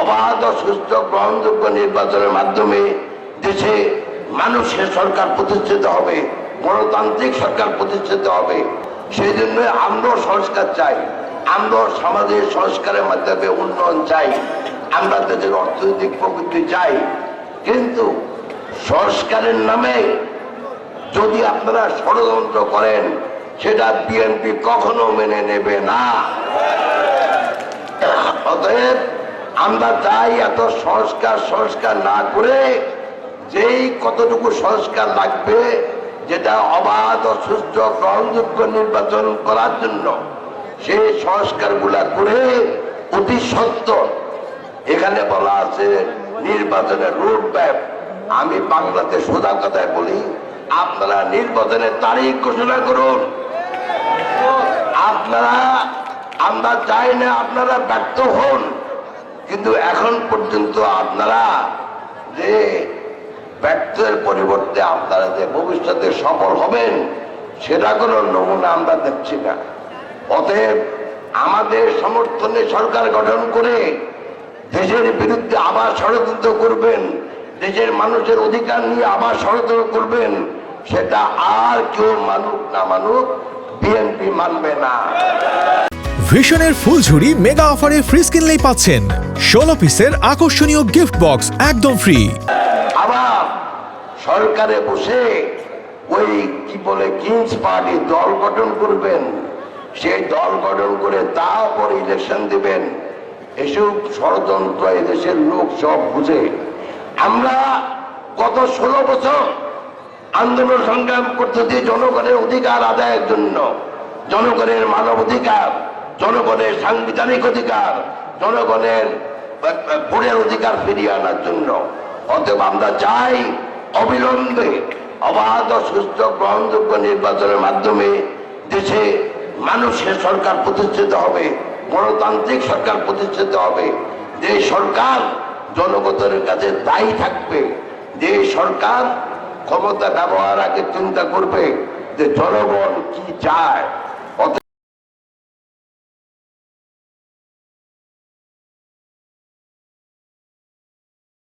অবাধ সুস্থ গ্রহণযোগ্য নির্বাচনের মাধ্যমে দেশে মানুষের সরকার প্রতিষ্ঠিত হবে, গণতান্ত্রিক সরকার প্রতিষ্ঠিত হবে। সেই জন্য আমরা সংস্কার চাই, আমরা সমাজের সংস্কারের মাধ্যমে উন্নয়ন চাই, আমরা দেশের অর্থনৈতিক প্রবৃদ্ধি চাই। কিন্তু সংস্কারের নামে যদি আপনারা ষড়যন্ত্র করেন, সেটা বিএনপি কখনো মেনে নেবে না। অতএব আমরা চাই এত সংস্কার না করে যেই কতটুকু সংস্কার লাগবে, যেটা অবাধ ও সুস্থ গ্রহণযোগ্য নির্বাচন করার জন্য, সেই সংস্কারগুলা করে অতি সত্বর এখানে বলা আছে নির্বাচনের রোড ম্যাপ। আমি বাংলাতে সোজা কথায় বলি, আপনারা নির্বাচনের তারিখ ঘোষণা করুন। আমরা চাই না আপনারা ব্যর্থ হন, কিন্তু এখন পর্যন্ত আপনারা যে ব্যর্থের পরিবর্তে আপনারা যে ভবিষ্যতে সফল হবেন, সেটা কোনো নমুনা আমরা দেখছি না। অতএব আমাদের সমর্থনে সরকার গঠন করে দেশের বিরুদ্ধে আবার ষড়যন্ত্র করবেন, দেশের মানুষের অধিকার নিয়ে আবার ষড়যন্ত্র করবেন, সেটা আর কেউ মানুক না মানুক, বিএনপি মানবে না। ভিশনের ফুলঝুরি মেগা অফারে ফ্রিজ কিনলেই পাচ্ছেন 16 পিসের আকর্ষণীয় গিফট বক্স একদম ফ্রি। আবার সরকারে বসে ওই কি বলে কিংস পার্টি দল গঠন করবেন, সেই দল গঠন করে তারপর ইলেকশন দিবেন। এসব ষড়যন্ত্র এদেশের লোক সব বুঝে। আমরা গত 16 বছর আন্দোলন সংগ্রাম করতেছি জনগণের অধিকার আদায়ের জন্য, জনগণের মানব অধিকার, জনগণের সাংবিধানিক অধিকার, জনগণের ভোটের অধিকার ফিরিয়ে আনার জন্য। অতএব আমরা চাই অবিলম্বে অবাধ সুস্থ গ্রহণযোগ্য নির্বাচনের মাধ্যমে দেশে মানুষের সরকার প্রতিষ্ঠিত হবে, গণতান্ত্রিক সরকার প্রতিষ্ঠিত হবে। যে সরকার জনগণের কাছে দায়ী থাকবে, যে সরকার ক্ষমতা ব্যবহার আগে চিন্তা করবে যে জনগণ কি চায়।